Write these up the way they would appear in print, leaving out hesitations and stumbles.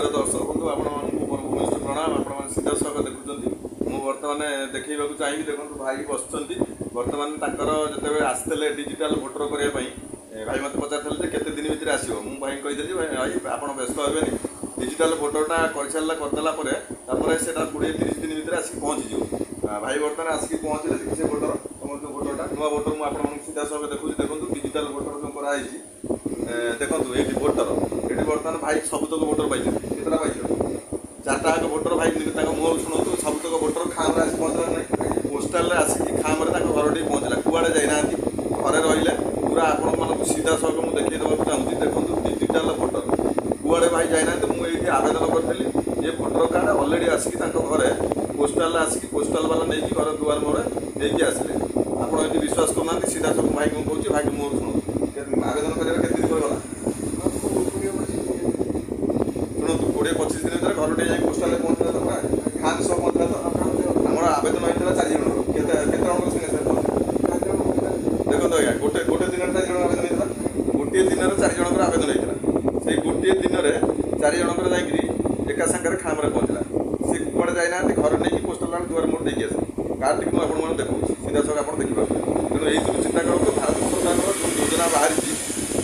ओडिशार दर्शक बंधु आपमिस्ट प्रणाम आपण सीधा सड़क देखुं मुझे बर्तमान देखा चाहिए देखो भाई बस बर्तमान जो आसते डिजिटाल भोटर करने भाई मत पचार केते दिन भितर आसो मुझे भाई कहीदेली भाई आप व्यस्त हे डिजिटाल भोटरटा कर सारा करदेला से 20-30 दिन भितर आसिक पहुँची भाई बर्तमान आसिक पहुँचे से भोटर तुम जो भोटरटा नुआ भोटर मुझे सीधा सड़क देखुँ देखो डिजिटाल भोटर जो कराई देखो ये भोटर ये बर्तमान भाई सबुतक भोटर पाई केतटा पाई चार्टा भोटर भाई मुँह शुणु सबुतक भोटर खाम आस पहुँचला ना पोस्टाल आसिक खाम घर टे पहुँचला कुआड़े जाना घरे रही पूरा आपण मानक सीधा सड़क मुझे देखा चाहूँगी देखो डिजिटाल भोटर कुआड़े भाई जाना मुझे आवेदन करी ये भोटर कार्ड अलरेडी आसिक घरे पोस्टाल आसिक पोस्टाल वाला नहीं घर दुआर मोड़े नहीं आसिले आप विश्वास करना सीधा सड़क भाई को कौन भाई मुँह शुणु आवेदन करेगा केते दिन गला शुणु 20-25 दिन भर घर टे जाए पोस्टाल पहुँचला तो खान सब पहुँचला तो आम आवेदन होता 4 जन देखो आज्ञा गोटे गोटे दिन 4 जन आवेदन होता गोटे दिन 4 जन आवेदन होता से गोटे दिन 4 जन जाकि एका सागर खाम पहुँचला सी कड़े जाना घर नहीं पोस्टाल वाला दुआर मोड़ देखिए आस कार्ड टी मुझे देखो सीधा सड़क आप देखिए तेणु यही चिंता करूँ भारत सरकार जो योजना बाहरी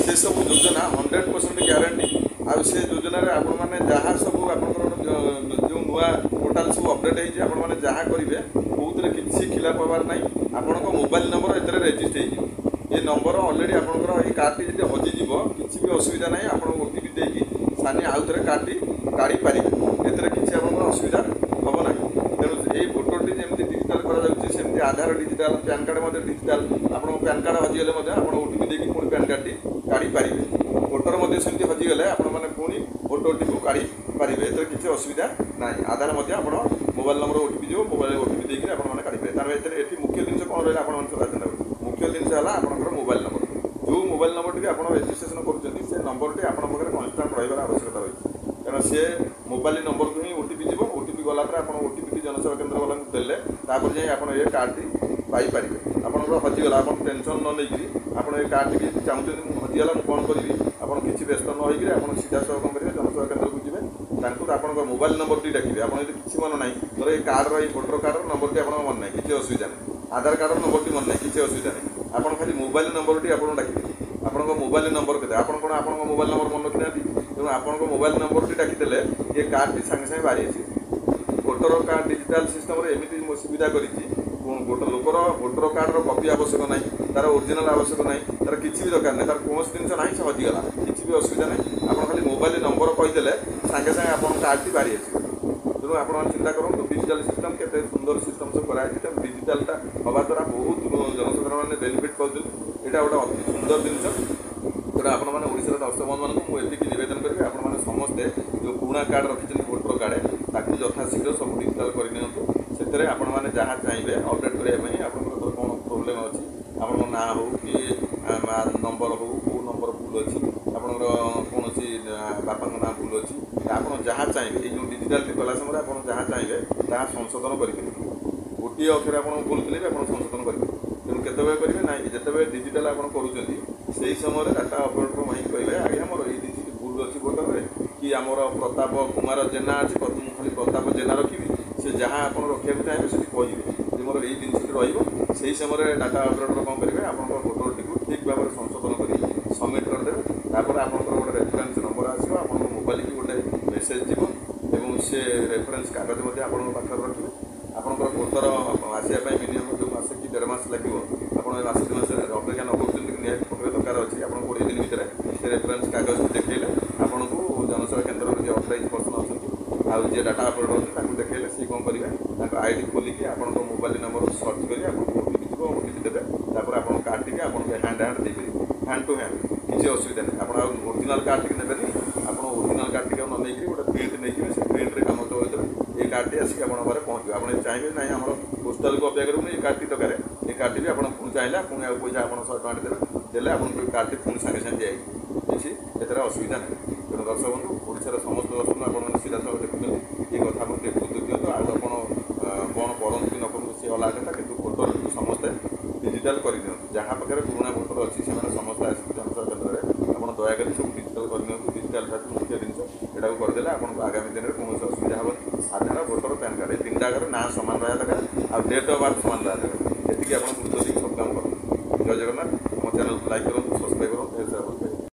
से सब योजना 100% ग्यारंटी आ से योजना आपने जहाँ सब आप जो नुआ पोर्टाल सब अपडेट होने जहाँ करेंगे कौन किसी खिलाफ हबार ना आपण मोबाइल नंबर ए रेजिस्टर ये नंबर अलरेडी आपंकर ये कार्ड टी हजिज किसी भी असुविधा ना आप ओटीपी देकी सानी आउ थे कार्ड टी काढ़ी पारे ए किसी आप असुविधा हम ना तेणु ये भोटर टी जमी डिजिटाल करमती आधार डिजिटाल पैन कार्ड डिजिटाल आप पैन कार्ड हजिगले आप ओटीपी देकी पुणी पैन कार्ड टी काढ़ी पारे भोटर सेमती हजिगले आपने पुणी भोटर टी को काढ़ी पारे ए किसी असुविधा ना आधार आप मोबाइल नंबर ओटीपी जो मोबाइल ओटीपी देकर आपने काढ़ी पारे तार ये मुख्य जिन कौन रहा आप मुख्य जिन है आपंकर मोबाइल नंबर जो मोबाइल नंबर टी आप रेजिस्ट्रेशन कर नंबर टी आप कन्स्टाट रही आवश्यकता रही कारण सी मोबाइल नंबर को ही ओटीपी जीव ओटीपी गलापर आप ओटीपी जनसेवा केन्द्र वाला देले जाए आप ये कार्ड टी पाइपर आपंकर हजिगला आप टेंशन न नहीं आप ये कार्ड टी चाहते हजिगला मुझे कौन करी आप किसी व्यस्त न होकर आप सीधा सड़क करेंगे जनसेवा केन्द्र को जी आप मोबाइल नंबर टी डाकिए आप किसी मन ना धर ये card voter card number T आप मन ना किसी असुविधा नहीं आधार कार्ड नंबर टी मन ना किसी असुविधा नहीं आप खाली मोबाइल नंबर टी आप डाकिए आप मोबाइल नंबर के आप मोबाइल नंबर मन रखी ना तेणु आप मोबाइल नंबर टी डाकिदेले ये कार्ड टी सागे सागे बाहरी आस भोटर कार्ड डिजिटाल सिस्टम एमती सुविधा कर गोटे लोकर भोटर कार्डर कपि आवश्यक ना तार ओरिजिनाल आवश्यक ना तार किसी भी दरकार नहीं तार कौन जिन ना से हजिगला किसी भी असुविधा नहीं आप खाली मोबाइल नंबर कहीदेले सागे सागे आप कार्ड टी बाहरी आस तेणु आप चिंता करूँ डिजिटाल सिस्टम के सुंदर सिस्टम सब कराई डिजिटालटा हवा द्वारा बहुत जनसाधारण मैंने बेनिफिट पाते यहाँ गोटे अति सुंदर जिन तेना आपशार दर्शक बंधु मानक मुझे नवेदन करी आपने समस्ते जो पुणा कार्ड रखी भोटर कार्ड ताकू यथाशीघ्र सब डिजिटाल करनी से आपने जहाँ चाहिए अपडेट करने आप कौन प्रोब्लेम अच्छी आप ना हो कि नंबर हो कौ नंबर भूल अच्छी आपंकर कौन बापा ना भूल अच्छी आप जहाँ चाहिए ये डिजिटाल कला समय आप जहाँ चाहिए जहाँ संशोधन करेंगे गोटे अक्षर आप भूल थे भी आप संशोधन करेंगे तेणु केत करेंगे ना जिते डिजिटाल आप करुँच से समय डाटा ऑपरेटर वहीं कहे आज्ञा मोर ये भूल अच्छी भोटर कि आमर प्रताप कुमार जेना अच्छे खाली प्रताप जेना रखी से जहाँ आप रखा चाहिए से कहे मोर ये जिनस रही समय डाटा ऑपरेटर कौन करेंगे आप भोटर टी ठीक भाव में संशोधन कर सबमिट करदे तापर आप गोटे रेफरेन्स नंबर आसो आप मोबाइल की गोटे मेसेज जीव से रेफरेन्स कागज पाखे रखिए आपंकर भोटर आसापी मिनिमम जो मस कि 1.5 मास लगे आप मस 2 मास अपेक्षा न कर निहत पकड़ दरकार अच्छी आप 20 दिन भितर से रेफरेन्स कागज देखले आपन को जनसेवा केन्द्र जो अथराइज पर्सन अच्छा आउ जी डाटा ऑपरेटर अच्छे देखले सी कौन करेंगे आईडी खोलिकी आप मोबाइल नंबर सर्च कर ओटीपी जीव ओटीपी देते आप कार्ड टी आप हैंड देकर हैंड टू हैंड किसी असुविधा नहीं आप ओरिजिनल कार्ड टी ने आप ओरिजिनल कार्ड टी न नहीं गोटे प्रिंट नहीं से प्रिंट काम तो ये कार्ड टी आसिक आप पहुँचे आप चाहिए ना आम पोस्टाल को अपेक्षा करूँ ये कार्ड टी दरकार ये कार्ड टी भी आप चाहिए पुणी पैसा आप 100 टଙ୍କା देते देले आप कार्ड टी पुणी सागे सागे दिखाई किसी एथर असुविधा नहीं तेणु दर्शक बंधु ओडिशार समस्त दर्शक आप सीधा सड़क देखुं ये कथा मुझे गुरुत्व दिखाँ आप कौन करूँ कि न करूँ सी अलग कथा कि भोटर समस्ते डिजिटाल कर जहाँ पाखे पुराना भोटर अच्छी से समस्ते आस जनसेवा केन्द्र में आप दयाकोरी सब डिजिटाल करनी डिजिटाल मुख्य जिन यहाँ करदे कले आपको आगामी दिन में कौन असुविधा हेनी आधार भोटर पैन कार्ड ये तीन आगे ना सामान रहा दरकार आ डेट ऑफ बर्थ सामान रहा दरकार ये आप गुरुत्व देख सब काम करूँ। जय जगन्नाथ। आम चैनल को लाइक करूँ सब्सक्राइब करूँ।